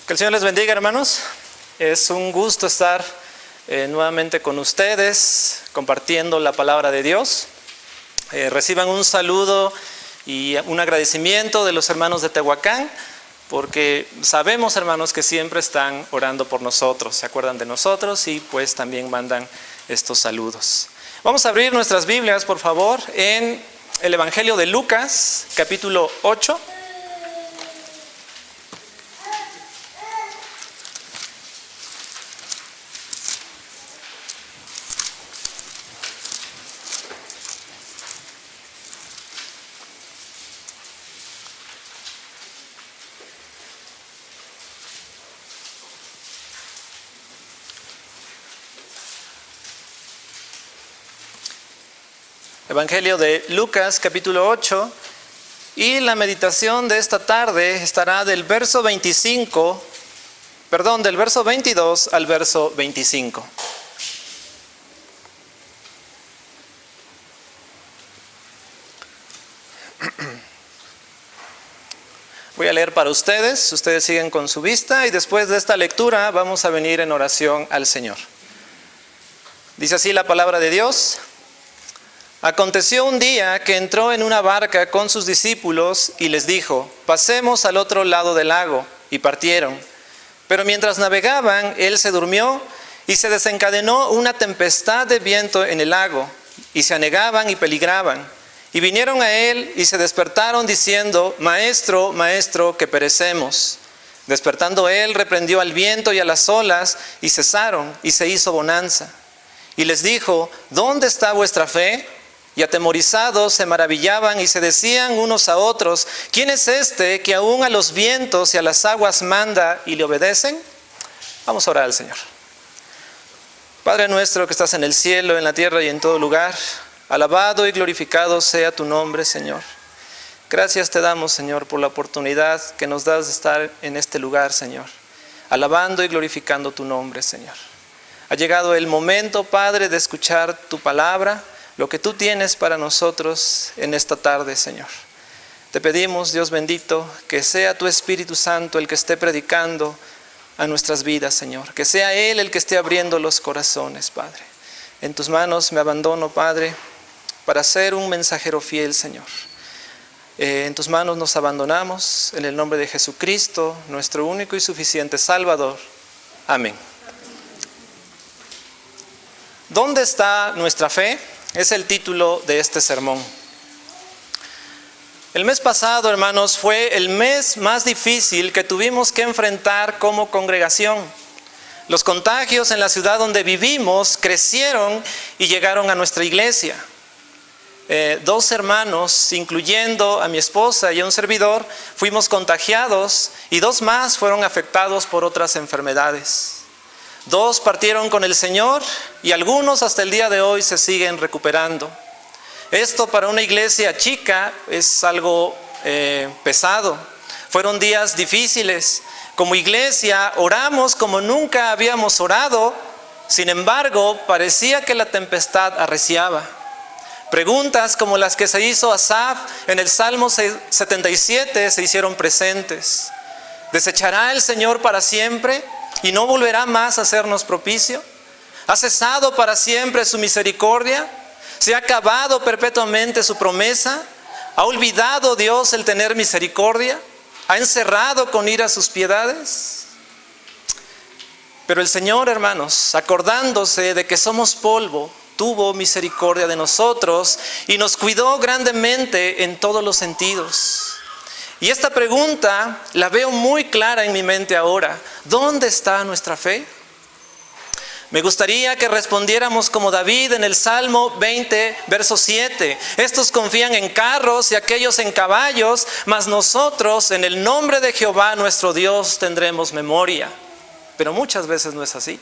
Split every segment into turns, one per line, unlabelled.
Que el Señor les bendiga, hermanos. Es un gusto estar nuevamente con ustedes compartiendo la palabra de Dios. Reciban un saludo y un agradecimiento de los hermanos de Tehuacán, porque sabemos, hermanos, que siempre están orando por nosotros, se acuerdan de nosotros y pues también mandan estos saludos. Vamos a abrir nuestras Biblias, por favor, en el Evangelio de Lucas, capítulo 8. Evangelio de Lucas, capítulo 8, y la meditación de esta tarde estará del verso 22 al verso 25. Voy a leer para ustedes siguen con su vista y después de esta lectura vamos a venir en oración al Señor. Dice así la palabra de Dios. Aconteció un día que entró en una barca con sus discípulos y les dijo: pasemos al otro lado del lago, y partieron. Pero mientras navegaban, él se durmió y se desencadenó una tempestad de viento en el lago, y se anegaban y peligraban. Y vinieron a él y se despertaron diciendo: Maestro, Maestro, que perecemos. Despertando él, reprendió al viento y a las olas, y cesaron, y se hizo bonanza. Y les dijo: ¿Dónde está vuestra fe? Y atemorizados se maravillaban y se decían unos a otros: ¿Quién es este que aún a los vientos y a las aguas manda y le obedecen? Vamos a orar al Señor. Padre nuestro que estás en el cielo, en la tierra y en todo lugar, alabado y glorificado sea tu nombre, Señor. Gracias te damos, Señor, por la oportunidad que nos das de estar en este lugar, Señor, alabando y glorificando tu nombre, Señor. Ha llegado el momento, Padre, de escuchar tu palabra, lo que tú tienes para nosotros en esta tarde, Señor. Te pedimos, Dios bendito, que sea tu Espíritu Santo el que esté predicando a nuestras vidas, Señor. Que sea Él el que esté abriendo los corazones, Padre. En tus manos me abandono, Padre, para ser un mensajero fiel, Señor. En tus manos nos abandonamos, en el nombre de Jesucristo, nuestro único y suficiente Salvador. Amén. ¿Dónde está nuestra fe? Es el título de este sermón. El mes pasado, hermanos, fue el mes más difícil que tuvimos que enfrentar como congregación. Los contagios en la ciudad donde vivimos crecieron y llegaron a nuestra iglesia. 2 hermanos, incluyendo a mi esposa y a un servidor, fuimos contagiados y 2 más fueron afectados por otras enfermedades. 2 partieron con el Señor y algunos hasta el día de hoy se siguen recuperando. Esto para una iglesia chica es algo pesado. Fueron días difíciles. Como iglesia oramos como nunca habíamos orado. Sin embargo, parecía que la tempestad arreciaba. Preguntas como las que se hizo Asaf en el Salmo 77 se hicieron presentes. ¿Desechará el Señor para siempre y no volverá más a hacernos propicio? ¿Ha cesado para siempre su misericordia? ¿Se ha acabado perpetuamente su promesa? ¿Ha olvidado Dios el tener misericordia? ¿Ha encerrado con ira sus piedades? Pero el Señor, hermanos, acordándose de que somos polvo, tuvo misericordia de nosotros y nos cuidó grandemente en todos los sentidos. Y esta pregunta la veo muy clara en mi mente ahora. ¿Dónde está nuestra fe? Me gustaría que respondiéramos como David en el Salmo 20, verso 7. Estos confían en carros y aquellos en caballos, mas nosotros en el nombre de Jehová nuestro Dios tendremos memoria. Pero muchas veces no es así.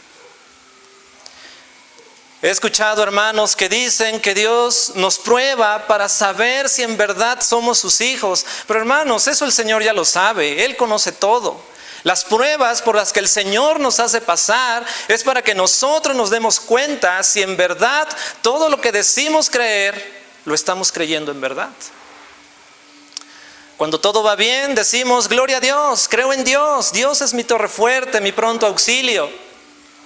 He escuchado hermanos que dicen que Dios nos prueba para saber si en verdad somos sus hijos. Pero hermanos, eso el Señor ya lo sabe, Él conoce todo. Las pruebas por las que el Señor nos hace pasar es para que nosotros nos demos cuenta si en verdad todo lo que decimos creer, lo estamos creyendo en verdad. Cuando todo va bien, decimos, gloria a Dios, creo en Dios, Dios es mi torre fuerte, mi pronto auxilio.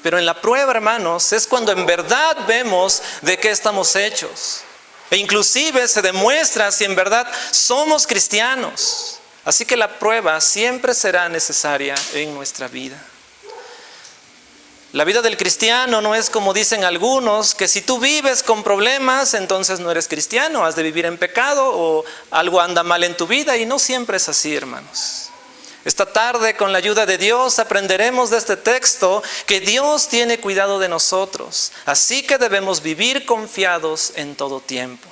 Pero en la prueba, hermanos, es cuando en verdad vemos de qué estamos hechos. E inclusive se demuestra si en verdad somos cristianos. Así que la prueba siempre será necesaria en nuestra vida. La vida del cristiano no es como dicen algunos, que si tú vives con problemas, entonces no eres cristiano, has de vivir en pecado o algo anda mal en tu vida, y no siempre es así, hermanos. Esta tarde, con la ayuda de Dios, aprenderemos de este texto que Dios tiene cuidado de nosotros, así que debemos vivir confiados en todo tiempo.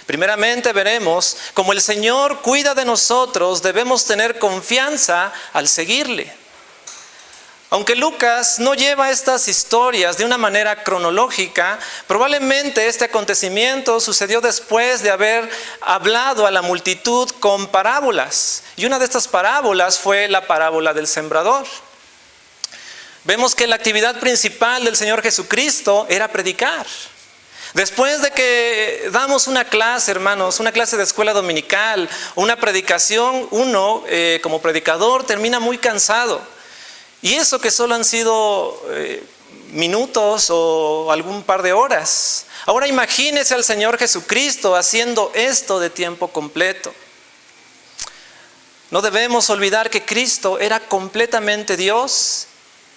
Primeramente veremos cómo el Señor cuida de nosotros, debemos tener confianza al seguirle. Aunque Lucas no lleva estas historias de una manera cronológica, probablemente este acontecimiento sucedió después de haber hablado a la multitud con parábolas. Y una de estas parábolas fue la parábola del sembrador. Vemos que la actividad principal del Señor Jesucristo era predicar. Después de que damos una clase, hermanos, una clase de escuela dominical, una predicación, uno como predicador termina muy cansado. Y eso que solo han sido minutos o algún par de horas. Ahora imagínese al Señor Jesucristo haciendo esto de tiempo completo. No debemos olvidar que Cristo era completamente Dios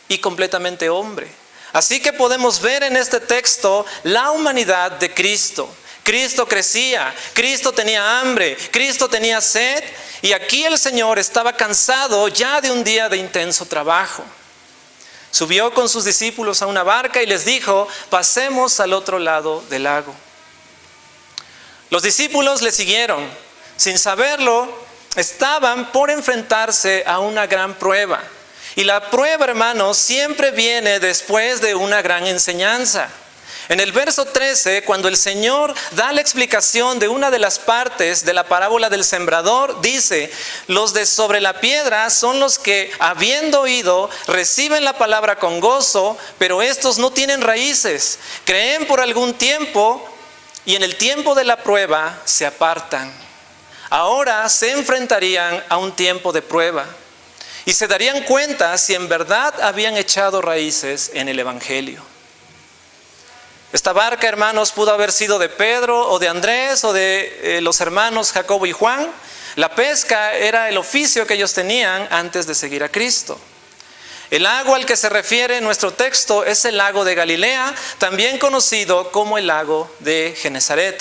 y completamente hombre. Así que podemos ver en este texto la humanidad de Cristo. Cristo crecía, Cristo tenía hambre, Cristo tenía sed, y aquí el Señor estaba cansado ya de un día de intenso trabajo. Subió con sus discípulos a una barca y les dijo, pasemos al otro lado del lago. Los discípulos le siguieron. Sin saberlo, estaban por enfrentarse a una gran prueba. Y la prueba, hermanos, siempre viene después de una gran enseñanza. En el verso 13, cuando el Señor da la explicación de una de las partes de la parábola del sembrador, dice, los de sobre la piedra son los que, habiendo oído, reciben la palabra con gozo, pero estos no tienen raíces, creen por algún tiempo y en el tiempo de la prueba se apartan. Ahora se enfrentarían a un tiempo de prueba y se darían cuenta si en verdad habían echado raíces en el Evangelio. Esta barca, hermanos, pudo haber sido de Pedro o de Andrés o de los hermanos Jacobo y Juan. La pesca era el oficio que ellos tenían antes de seguir a Cristo. El lago al que se refiere nuestro texto es el lago de Galilea, también conocido como el lago de Genesaret.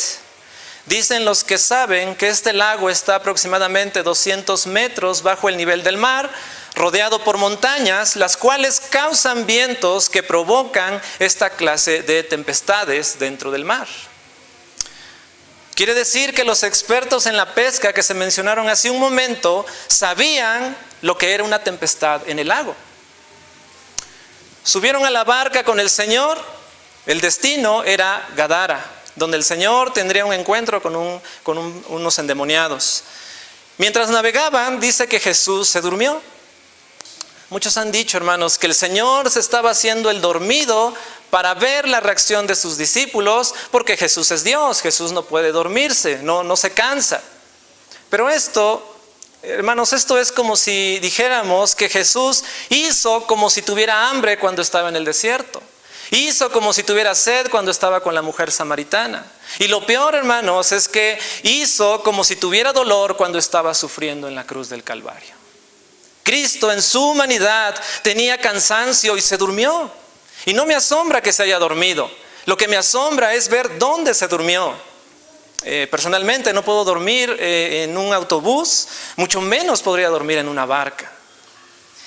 Dicen los que saben que este lago está aproximadamente 200 metros bajo el nivel del mar, rodeado por montañas, las cuales causan vientos que provocan esta clase de tempestades dentro del mar. Quiere decir que los expertos en la pesca que se mencionaron hace un momento sabían lo que era una tempestad en el lago. Subieron a la barca con el Señor, el destino era Gadara, donde el Señor tendría un encuentro con unos endemoniados. Mientras navegaban, dice que Jesús se durmió. Muchos han dicho, hermanos, que el Señor se estaba haciendo el dormido para ver la reacción de sus discípulos, porque Jesús es Dios, Jesús no puede dormirse, no se cansa. Pero esto, hermanos, esto es como si dijéramos que Jesús hizo como si tuviera hambre cuando estaba en el desierto. Hizo como si tuviera sed cuando estaba con la mujer samaritana. Y lo peor, hermanos, es que hizo como si tuviera dolor cuando estaba sufriendo en la cruz del Calvario. Cristo en su humanidad tenía cansancio y se durmió. Y no me asombra que se haya dormido. Lo que me asombra es ver dónde se durmió. Personalmente no puedo dormir en un autobús, mucho menos podría dormir en una barca.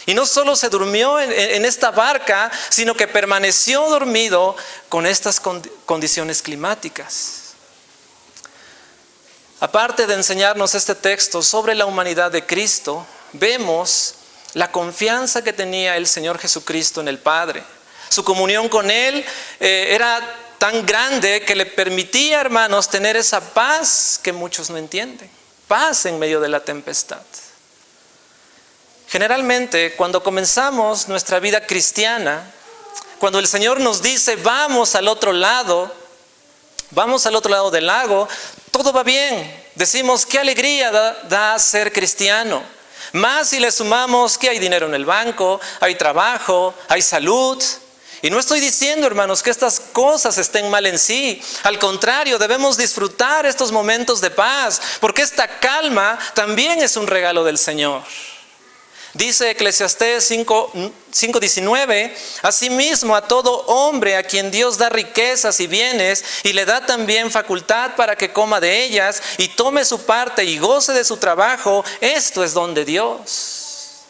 Y no solo se durmió en esta barca, sino que permaneció dormido con estas condiciones climáticas. Aparte de enseñarnos este texto sobre la humanidad de Cristo, vemos la confianza que tenía el Señor Jesucristo en el Padre. Su comunión con Él era tan grande que le permitía, hermanos, tener esa paz que muchos no entienden. Paz en medio de la tempestad. Generalmente, cuando comenzamos nuestra vida cristiana, cuando el Señor nos dice, vamos al otro lado del lago, Todo va bien. Decimos, qué alegría da ser cristiano. Más si le sumamos que hay dinero en el banco, hay trabajo, hay salud. Y no estoy diciendo, hermanos, que estas cosas estén mal en sí. Al contrario, debemos disfrutar estos momentos de paz, porque esta calma también es un regalo del Señor. Dice Eclesiastés 5:19, asimismo a todo hombre a quien Dios da riquezas y bienes y le da también facultad para que coma de ellas y tome su parte y goce de su trabajo, esto es don de Dios.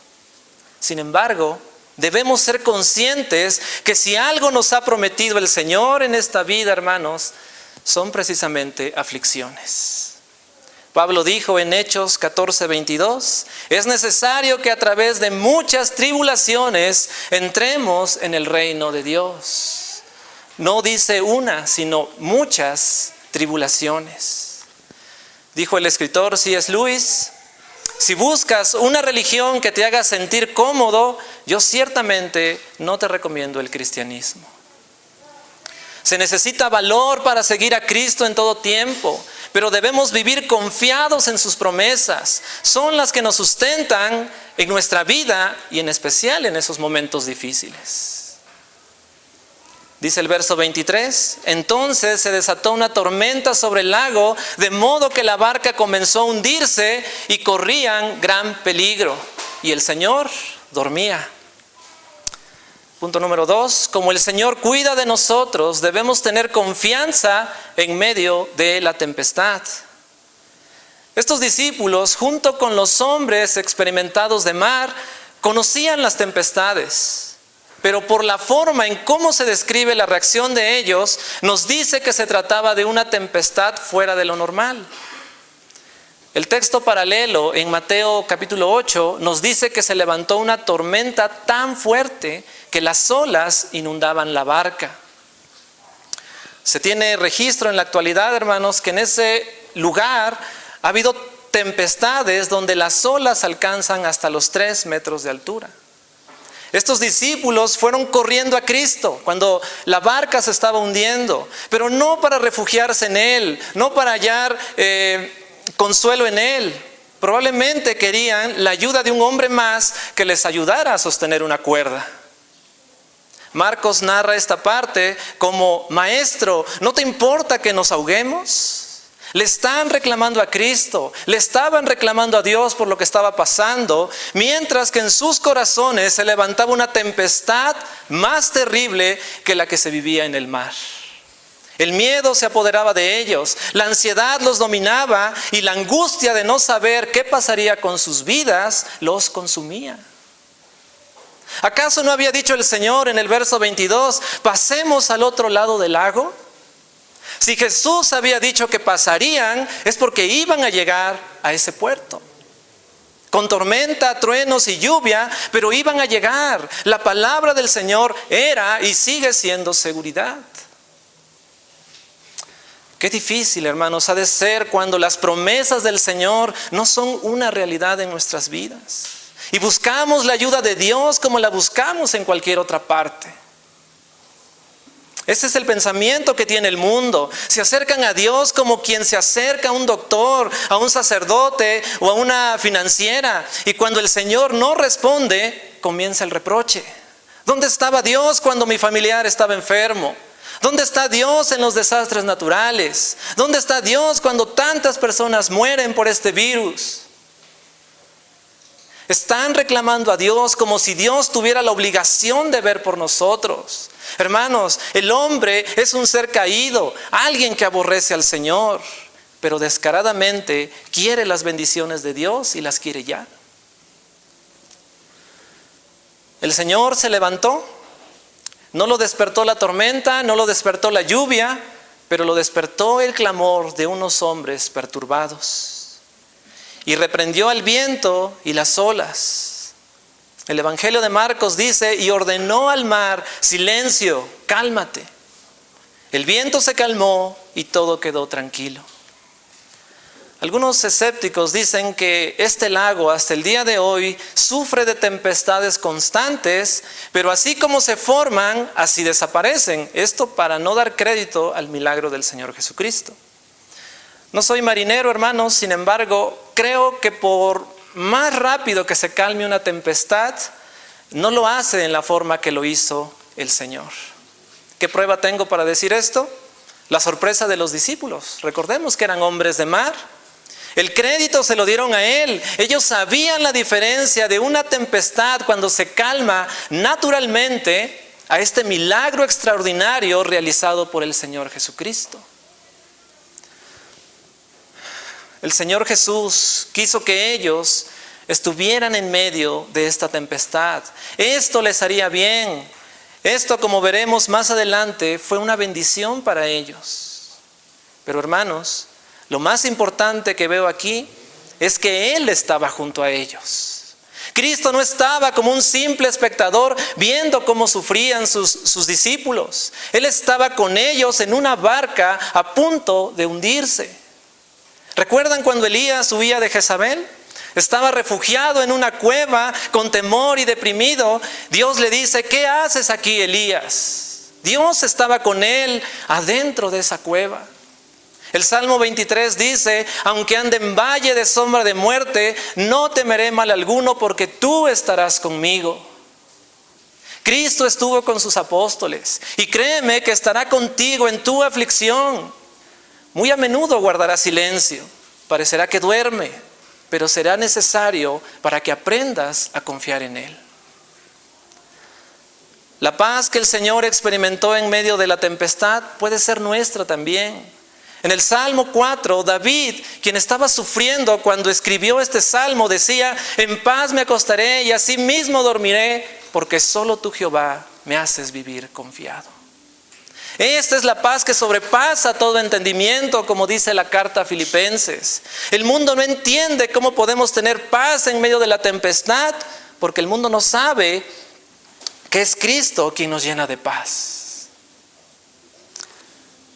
Sin embargo, debemos ser conscientes que si algo nos ha prometido el Señor en esta vida, hermanos, son precisamente aflicciones. Pablo dijo en Hechos 14:22, es necesario que a través de muchas tribulaciones entremos en el reino de Dios. No dice una, sino muchas tribulaciones. Dijo el escritor C.S. Lewis, si buscas una religión que te haga sentir cómodo, yo ciertamente no te recomiendo el cristianismo. Se necesita valor para seguir a Cristo en todo tiempo, pero debemos vivir confiados en sus promesas. Son las que nos sustentan en nuestra vida y en especial en esos momentos difíciles. Dice el verso 23, entonces se desató una tormenta sobre el lago, de modo que la barca comenzó a hundirse y corrían gran peligro. Y el Señor dormía. Punto número 2, como el Señor cuida de nosotros, debemos tener confianza en medio de la tempestad. Estos discípulos, junto con los hombres experimentados de mar, conocían las tempestades, pero por la forma en cómo se describe la reacción de ellos, nos dice que se trataba de una tempestad fuera de lo normal. El texto paralelo en Mateo capítulo 8 nos dice que se levantó una tormenta tan fuerte que las olas inundaban la barca. Se tiene registro en la actualidad, hermanos, que en ese lugar ha habido tempestades donde las olas alcanzan hasta los 3 metros de altura. Estos discípulos fueron corriendo a Cristo cuando la barca se estaba hundiendo, pero no para refugiarse en Él, no para hallar consuelo en Él. Probablemente querían la ayuda de un hombre más que les ayudara a sostener una cuerda. Marcos narra esta parte como, maestro, ¿no te importa que nos ahoguemos? Le están reclamando a Cristo, le estaban reclamando a Dios por lo que estaba pasando, mientras que en sus corazones se levantaba una tempestad más terrible que la que se vivía en el mar. El miedo se apoderaba de ellos, la ansiedad los dominaba y la angustia de no saber qué pasaría con sus vidas los consumía. ¿Acaso no había dicho el Señor en el verso 22, pasemos al otro lado del lago? Si Jesús había dicho que pasarían, es porque iban a llegar a ese puerto. Con tormenta, truenos y lluvia, pero iban a llegar. La palabra del Señor era y sigue siendo seguridad. Qué difícil, hermanos, ha de ser cuando las promesas del Señor no son una realidad en nuestras vidas. Y buscamos la ayuda de Dios como la buscamos en cualquier otra parte. Ese es el pensamiento que tiene el mundo. Se acercan a Dios como quien se acerca a un doctor, a un sacerdote o a una financiera. Y cuando el Señor no responde, comienza el reproche. ¿Dónde estaba Dios cuando mi familiar estaba enfermo? ¿Dónde está Dios en los desastres naturales? ¿Dónde está Dios cuando tantas personas mueren por este virus? Están reclamando a Dios como si Dios tuviera la obligación de ver por nosotros. Hermanos, el hombre es un ser caído, alguien que aborrece al Señor, pero descaradamente quiere las bendiciones de Dios y las quiere ya. El Señor se levantó, no lo despertó la tormenta, no lo despertó la lluvia, pero lo despertó el clamor de unos hombres perturbados. Y reprendió al viento y las olas. El Evangelio de Marcos dice, y ordenó al mar, silencio, cálmate. El viento se calmó y todo quedó tranquilo. Algunos escépticos dicen que este lago hasta el día de hoy sufre de tempestades constantes, pero así como se forman, así desaparecen. Esto para no dar crédito al milagro del Señor Jesucristo. No soy marinero, hermanos, sin embargo, creo que por más rápido que se calme una tempestad, no lo hace en la forma que lo hizo el Señor. ¿Qué prueba tengo para decir esto? La sorpresa de los discípulos. Recordemos que eran hombres de mar. El crédito se lo dieron a Él. Ellos sabían la diferencia de una tempestad cuando se calma naturalmente a este milagro extraordinario realizado por el Señor Jesucristo. El Señor Jesús quiso que ellos estuvieran en medio de esta tempestad. Esto les haría bien. Esto, como veremos más adelante, fue una bendición para ellos. Pero hermanos, lo más importante que veo aquí es que Él estaba junto a ellos. Cristo no estaba como un simple espectador viendo cómo sufrían sus discípulos. Él estaba con ellos en una barca a punto de hundirse. ¿Recuerdan cuando Elías huía de Jezabel? Estaba refugiado en una cueva con temor y deprimido. Dios le dice: ¿qué haces aquí, Elías? Dios estaba con él adentro de esa cueva. El Salmo 23 dice: aunque ande en valle de sombra de muerte, no temeré mal alguno, porque tú estarás conmigo. Cristo estuvo con sus apóstoles y créeme que estará contigo en tu aflicción. Muy a menudo guardará silencio, parecerá que duerme, pero será necesario para que aprendas a confiar en Él. La paz que el Señor experimentó en medio de la tempestad puede ser nuestra también. En el Salmo 4, David, quien estaba sufriendo cuando escribió este salmo, decía: en paz me acostaré y así mismo dormiré, porque solo tú, Jehová, me haces vivir confiado. Esta es la paz que sobrepasa todo entendimiento, como dice la carta a Filipenses. El mundo no entiende cómo podemos tener paz en medio de la tempestad, porque el mundo no sabe que es Cristo quien nos llena de paz.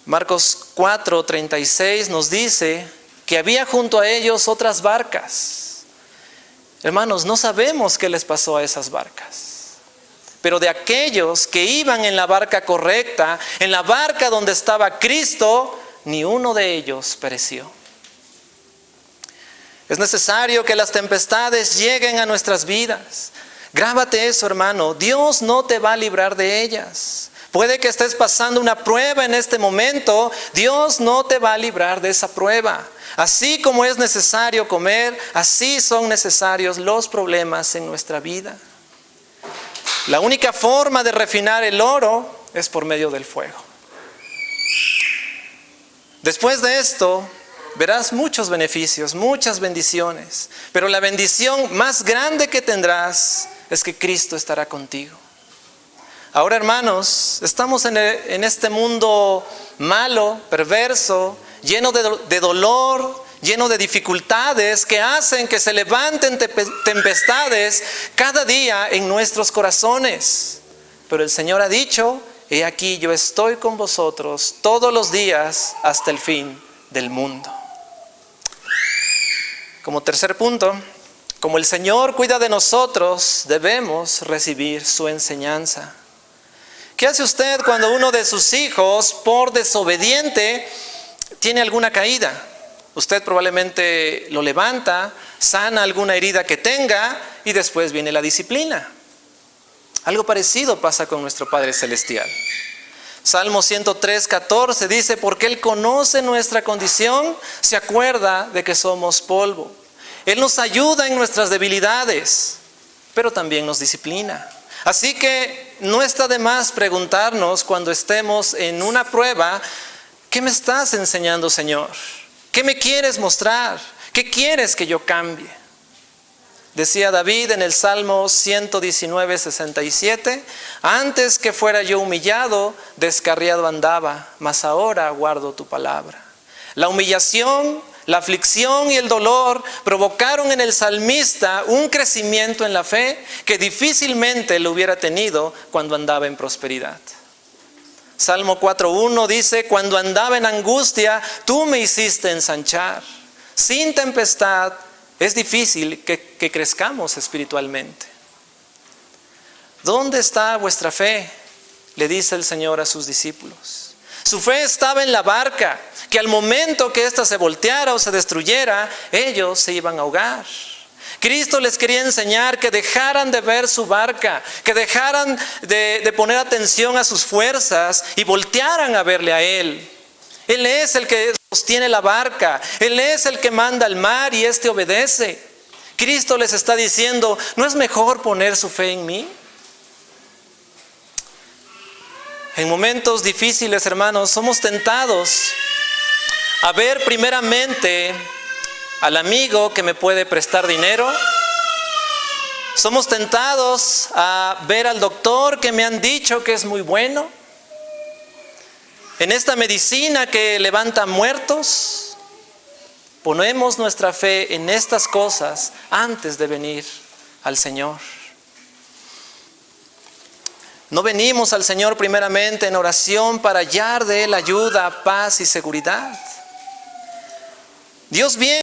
Marcos 4:36 nos dice que había junto a ellos otras barcas. Hermanos, no sabemos qué les pasó a esas barcas. Pero de aquellos que iban en la barca correcta, en la barca donde estaba Cristo, ni uno de ellos pereció. Es necesario que las tempestades lleguen a nuestras vidas. Grábate eso, hermano. Dios no te va a librar de ellas. Puede que estés pasando una prueba en este momento. Dios no te va a librar de esa prueba. Así como es necesario comer, así son necesarios los problemas en nuestra vida. La única forma de refinar el oro es por medio del fuego. Después de esto, verás muchos beneficios, muchas bendiciones. Pero la bendición más grande que tendrás es que Cristo estará contigo. Ahora, hermanos, estamos en este mundo malo, perverso, lleno de dolor, lleno de dificultades que hacen que se levanten tempestades cada día en nuestros corazones. Pero el Señor ha dicho: he aquí, yo estoy con vosotros todos los días hasta el fin del mundo. Como tercer punto, como el Señor cuida de nosotros, debemos recibir su enseñanza. ¿Qué hace usted cuando uno de sus hijos, por desobediente, tiene alguna caída? Usted probablemente lo levanta, sana alguna herida que tenga y después viene la disciplina. Algo parecido pasa con nuestro Padre Celestial. Salmo 103:14 dice: porque Él conoce nuestra condición, se acuerda de que somos polvo. Él nos ayuda en nuestras debilidades, pero también nos disciplina. Así que no está de más preguntarnos cuando estemos en una prueba: ¿qué me estás enseñando, Señor? ¿Qué me quieres mostrar? ¿Qué quieres que yo cambie? Decía David en el Salmo 119:67: antes que fuera yo humillado, descarriado andaba, mas ahora guardo tu palabra. La humillación, la aflicción y el dolor provocaron en el salmista un crecimiento en la fe que difícilmente lo hubiera tenido cuando andaba en prosperidad. Salmo 4:1 dice: cuando andaba en angustia, tú me hiciste ensanchar. Sin tempestad es difícil que crezcamos espiritualmente. ¿Dónde está vuestra fe?, le dice el Señor a sus discípulos. Su fe estaba en la barca, que al momento que ésta se volteara o se destruyera, ellos se iban a ahogar. Cristo les quería enseñar que dejaran de ver su barca, que dejaran de poner atención a sus fuerzas y voltearan a verle a Él. Él es el que sostiene la barca, Él es el que manda al mar y éste obedece. Cristo les está diciendo, ¿no es mejor poner su fe en mí? En momentos difíciles, hermanos, somos tentados a ver primeramente al amigo que me puede prestar dinero. Somos tentados a ver al doctor que me han dicho que es muy bueno. En esta medicina que levanta muertos, ponemos nuestra fe en estas cosas antes de venir al Señor. No venimos al Señor primeramente en oración para hallar de Él ayuda, paz y seguridad. Dios bien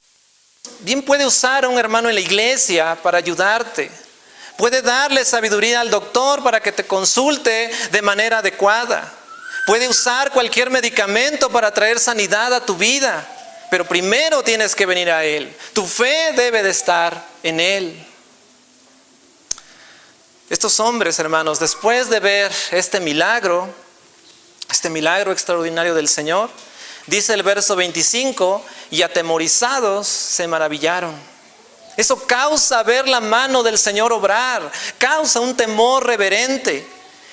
puede usar a un hermano en la iglesia para ayudarte. Puede darle sabiduría al doctor para que te consulte de manera adecuada. Puede usar cualquier medicamento para traer sanidad a tu vida. Pero primero tienes que venir a Él. Tu fe debe de estar en Él. Estos hombres, hermanos, después de ver este milagro extraordinario del Señor, dice el verso 25, y atemorizados se maravillaron. Eso causa ver la mano del Señor obrar, causa un temor reverente.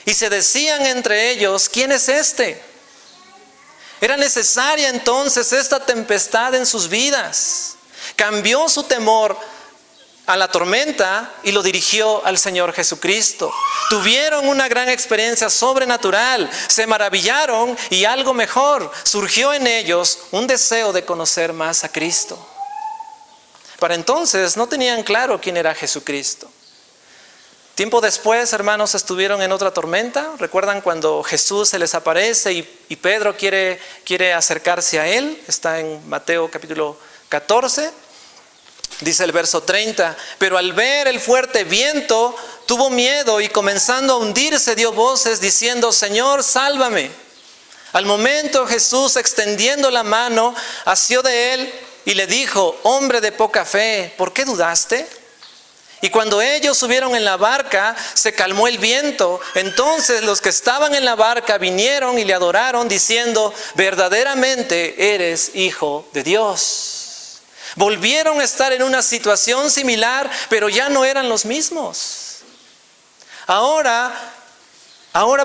Y se decían entre ellos, ¿quién es este? Era necesaria entonces esta tempestad en sus vidas. Cambió su temor a la tormenta y lo dirigió al Señor Jesucristo. Tuvieron una gran experiencia sobrenatural, se maravillaron y algo mejor, surgió en ellos un deseo de conocer más a Cristo. Para entonces no tenían claro quién era Jesucristo. Tiempo después, hermanos, estuvieron en otra tormenta. ¿Recuerdan cuando Jesús se les aparece y Pedro quiere acercarse a Él? Está en Mateo capítulo 14. Dice el verso 30, pero al ver el fuerte viento, tuvo miedo y comenzando a hundirse dio voces diciendo, Señor, sálvame. Al momento Jesús, extendiendo la mano, asió de él y le dijo, hombre de poca fe, ¿por qué dudaste? Y cuando ellos subieron en la barca, se calmó el viento. Entonces los que estaban en la barca vinieron y le adoraron diciendo, verdaderamente eres Hijo de Dios. Volvieron a estar en una situación similar, pero ya no eran los mismos. Ahora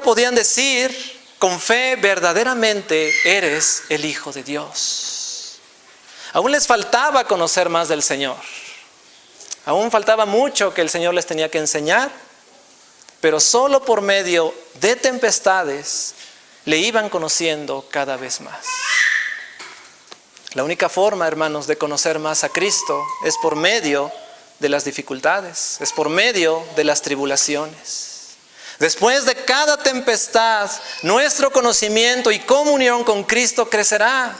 podían decir con fe, verdaderamente eres el Hijo de Dios. Aún les faltaba conocer más del Señor. Aún faltaba mucho que el Señor les tenía que enseñar, pero solo por medio de tempestades le iban conociendo cada vez más. La única forma, hermanos, de conocer más a Cristo es por medio de las dificultades, es por medio de las tribulaciones. Después de cada tempestad, nuestro conocimiento y comunión con Cristo crecerá.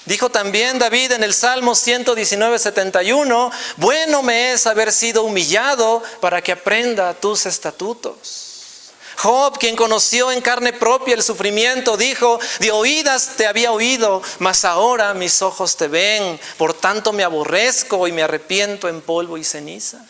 Dijo también David en el Salmo 119, 71, bueno me es haber sido humillado para que aprenda tus estatutos. Job, quien conoció en carne propia el sufrimiento, dijo, de oídas te había oído, mas ahora mis ojos te ven, por tanto me aborrezco y me arrepiento en polvo y ceniza.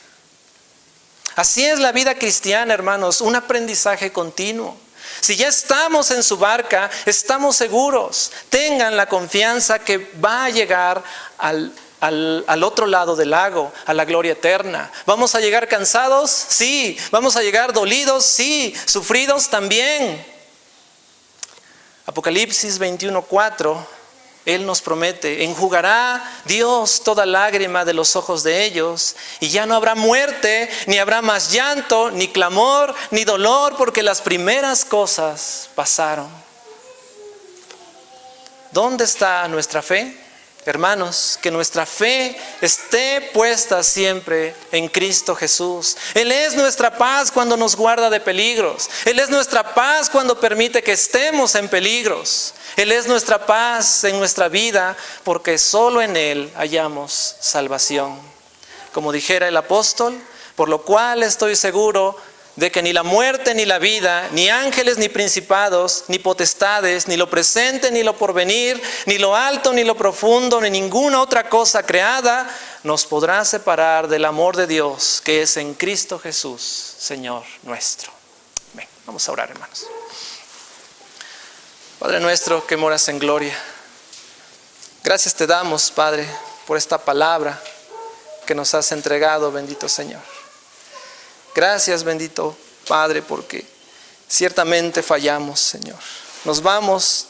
Así es la vida cristiana, hermanos, un aprendizaje continuo. Si ya estamos en su barca, estamos seguros. Tengan la confianza que va a llegar al otro lado del lago, a la gloria eterna. ¿Vamos a llegar cansados? Sí. ¿Vamos a llegar dolidos? Sí. ¿Sufridos? También. Apocalipsis 21:4, Él nos promete, enjugará Dios toda lágrima de los ojos de ellos, y ya no habrá muerte, ni habrá más llanto, ni clamor, ni dolor, porque las primeras cosas pasaron. ¿Dónde está nuestra fe? Hermanos, que nuestra fe esté puesta siempre en Cristo Jesús. Él es nuestra paz cuando nos guarda de peligros. Él es nuestra paz cuando permite que estemos en peligros. Él es nuestra paz en nuestra vida porque solo en Él hallamos salvación. Como dijera el apóstol, por lo cual estoy seguro de que ni la muerte ni la vida, ni ángeles ni principados, ni potestades, ni lo presente ni lo porvenir, ni lo alto ni lo profundo, ni ninguna otra cosa creada nos podrá separar del amor de Dios que es en Cristo Jesús, Señor nuestro. Amén. Vamos a orar, hermanos. Padre nuestro que moras en gloria, gracias te damos, Padre, por esta palabra que nos has entregado, bendito Señor. Gracias, bendito Padre, porque ciertamente fallamos, Señor. Nos vamos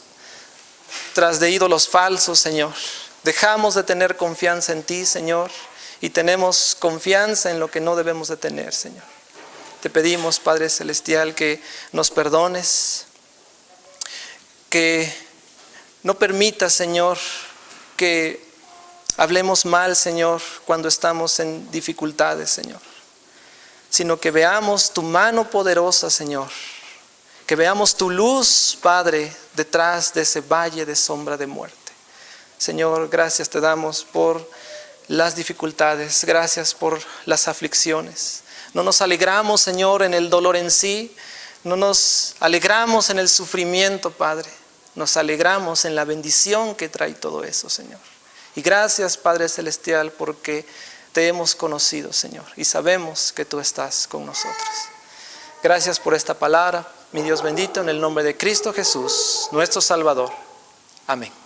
tras de ídolos falsos, Señor. Dejamos de tener confianza en ti, Señor, y tenemos confianza en lo que no debemos de tener, Señor. Te pedimos, Padre Celestial, que nos perdones, que no permitas, Señor, que hablemos mal, Señor, cuando estamos en dificultades, Señor, sino que veamos tu mano poderosa, Señor, que veamos tu luz, Padre, detrás de ese valle de sombra de muerte. Señor, gracias te damos por las dificultades, gracias por las aflicciones. No nos alegramos, Señor, en el dolor en sí, no nos alegramos en el sufrimiento, Padre, nos alegramos en la bendición que trae todo eso, Señor. Y gracias, Padre Celestial, porque te hemos conocido, Señor, y sabemos que tú estás con nosotros. Gracias por esta palabra, mi Dios bendito, en el nombre de Cristo Jesús, nuestro Salvador. Amén.